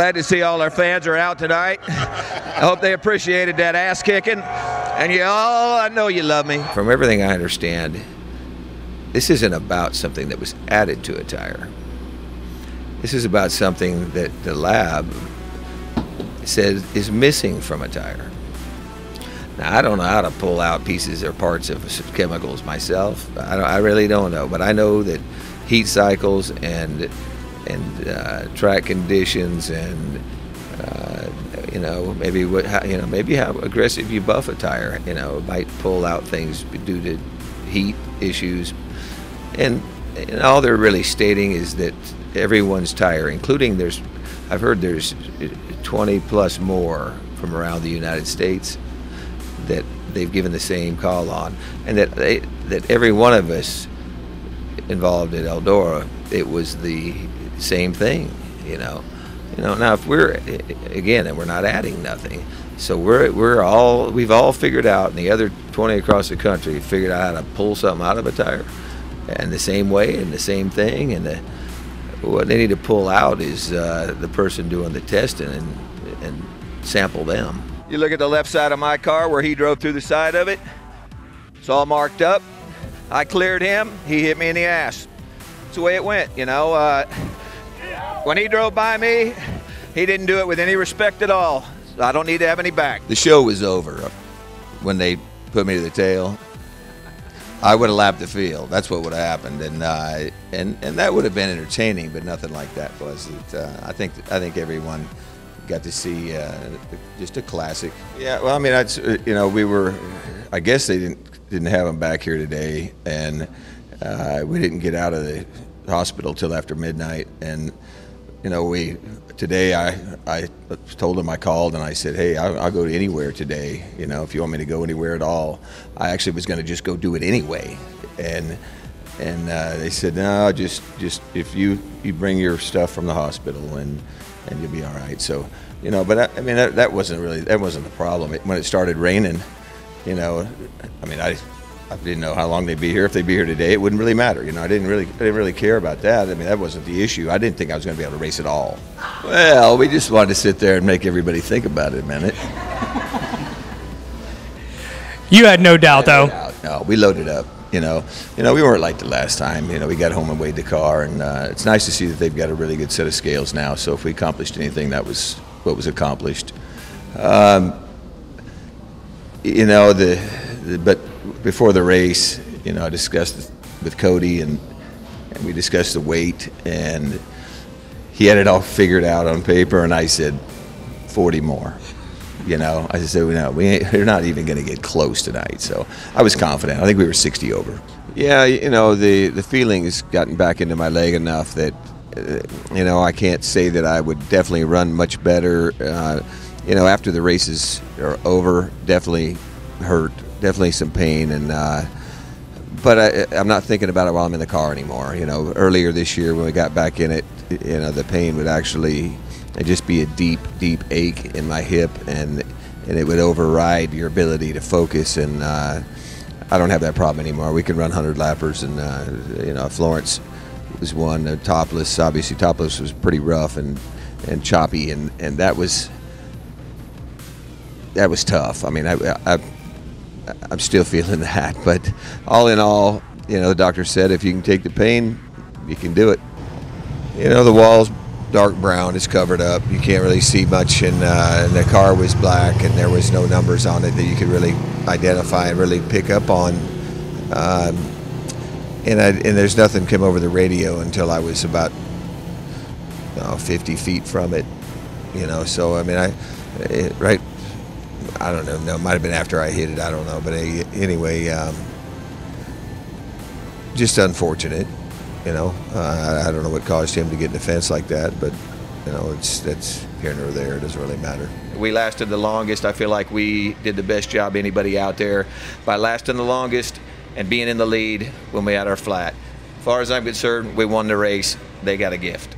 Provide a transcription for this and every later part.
Glad to see all our fans are out tonight. I hope they appreciated that ass kicking. And you all, I know you love me. From everything I understand, this isn't about something that was added to a tire. This is about something that the lab says is missing from a tire. Now, I don't know how to pull out pieces or parts of chemicals myself. I really don't know, but I know that heat cycles and track conditions and maybe how aggressive you buff a tire, might pull out things due to heat issues, and all they're really stating is that everyone's tire, including I've heard there's 20 plus more from around the United States that they've given the same call on, and that every one of us involved at Eldora, it was the same thing, Now, if and we're not adding nothing, so we've all figured out, and the other 20 across the country figured out how to pull something out of a tire, and the same way and the same thing, and what they need to pull out is the person doing the testing and sample them. You look at the left side of my car where he drove through the side of it. It's all marked up. I cleared him. He hit me in the ass. That's the way it went, When he drove by me, he didn't do it with any respect at all. So I don't need to have any back. The show was over when they put me to the tail. I would have lapped the field. That's what would have happened, and that would have been entertaining, but nothing like that was it. I think everyone got to see just a classic. Yeah, well, I mean, we were. I guess they didn't have him back here today, and we didn't get out of the hospital till after midnight, and today I told him, I called and I said, hey, I'll go to anywhere today, if you want me to go anywhere at all. I actually was going to just go do it anyway, and they said, no, just if you bring your stuff from the hospital and you'll be all right. So but that wasn't the problem. When it started raining, I didn't know how long they'd be here. If they'd be here today, it wouldn't really matter. I didn't really care about that. That wasn't the issue. I didn't think I was going to be able to race at all. Well, we just wanted to sit there and make everybody think about it a minute. You had no doubt, though. No, we loaded up. We weren't like the last time. We got home and weighed the car, and it's nice to see that they've got a really good set of scales now. So if we accomplished anything, that was what was accomplished. But before the race, I discussed with Cody, and we discussed the weight, and he had it all figured out on paper, and I said 40 more. I said, we're not even going to get close tonight. So I was confident. I think we were 60 over. Yeah, the feeling has gotten back into my leg enough that, I can't say that I would definitely run much better. After the races are over, definitely hurt, definitely some pain, but I'm not thinking about it while I'm in the car anymore. Earlier this year when we got back in it, the pain would actually just be a deep ache in my hip, and it would override your ability to focus, and I don't have that problem anymore. We can run 100 lappers, and Florence was one, topless. Obviously topless was pretty rough and choppy, and that was tough. I'm still feeling that, but all in all, the doctor said if you can take the pain, you can do it. The wall's dark brown, it's covered up, you can't really see much, and the car was black, and there was no numbers on it that you could really identify and really pick up on. And there's nothing came over the radio until I was about 50 feet from it, So I don't know. No, it might have been after I hit it. I don't know. But anyway, just unfortunate. I don't know what caused him to get in the fence like that, but that's here nor there. It doesn't really matter. We lasted the longest. I feel like we did the best job anybody out there by lasting the longest and being in the lead when we had our flat. As far as I'm concerned, we won the race. They got a gift.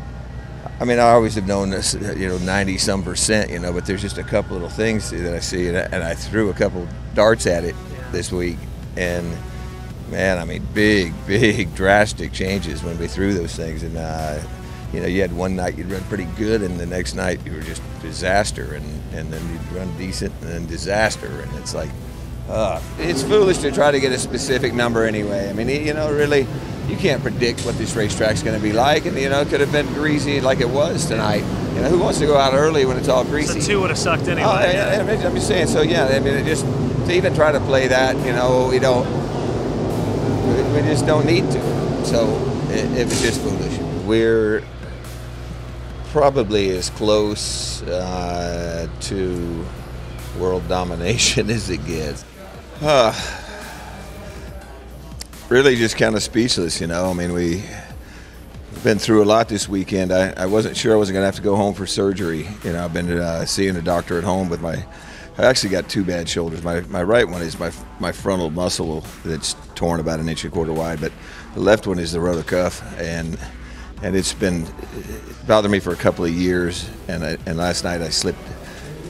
I always have known this, 90-some%, but there's just a couple little things that I see, and I threw a couple darts at it this week, and man, big, drastic changes when we threw those things, and you know, you had one night you'd run pretty good, and the next night you were just disaster, and then you'd run decent, and then disaster, and it's like, it's foolish to try to get a specific number anyway. I mean, you know, really, you can't predict what this racetrack's going to be like, and, you know, it could have been greasy like it was tonight. You know, who wants to go out early when it's all greasy? So 2 would have sucked anyway. Oh, yeah, I'm just saying, so yeah, I mean, it just, to even try to play that, you know, we just don't need to. So it was just foolish. We're probably as close to world domination as it gets. Really just kind of speechless, you know. I mean, we've been through a lot this weekend. I wasn't sure I wasn't going to have to go home for surgery. You know, I've been seeing a doctor at home with I actually got 2 bad shoulders. My right one is my frontal muscle that's torn about 1.25 inches wide, but the left one is the rotor cuff, and it's been bothering me for a couple of years. And last night I slipped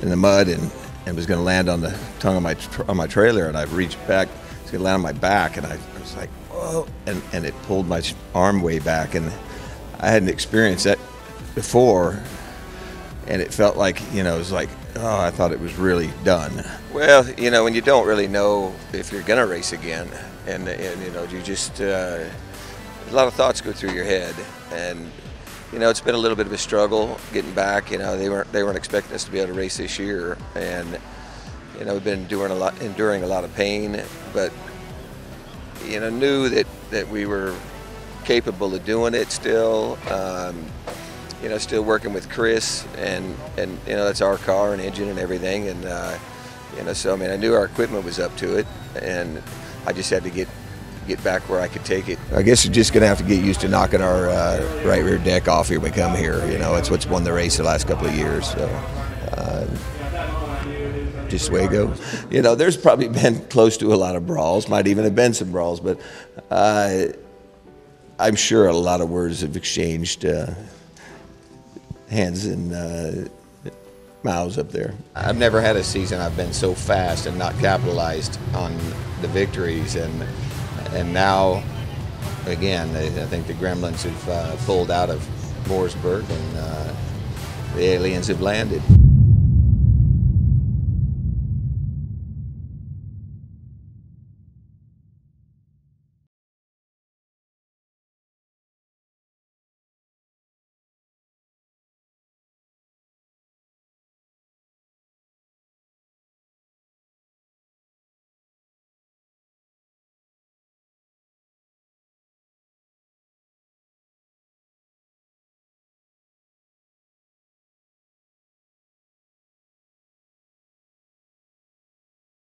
in the mud and was going to land on the tongue of my trailer, and I reached back, it's going to land on my back, and I was like, whoa, and it pulled my arm way back, and I hadn't experienced that before, and it felt like, you know, it was like, oh, I thought it was really done. Well, you know, when you don't really know if you're going to race again, and you know, you just, a lot of thoughts go through your head, and you know, it's been a little bit of a struggle getting back. You know, they weren't expecting us to be able to race this year, and you know, we've been enduring a lot of pain, but you know, knew that we were capable of doing it still. You know, still working with Chris, and you know, that's our car and engine and everything, and you know, so I mean, I knew our equipment was up to it, and I just had to get back where I could take it. I guess you're just going to have to get used to knocking our right rear deck off here when we come here. You know, it's what's won the race the last couple of years. So just the way it goes. You know, there's probably been close to a lot of brawls, might even have been some brawls, but I'm sure a lot of words have exchanged hands and mouths up there. I've never had a season I've been so fast and not capitalized on the victories, and now, again, I think the Gremlins have pulled out of Mooresburg, and the aliens have landed.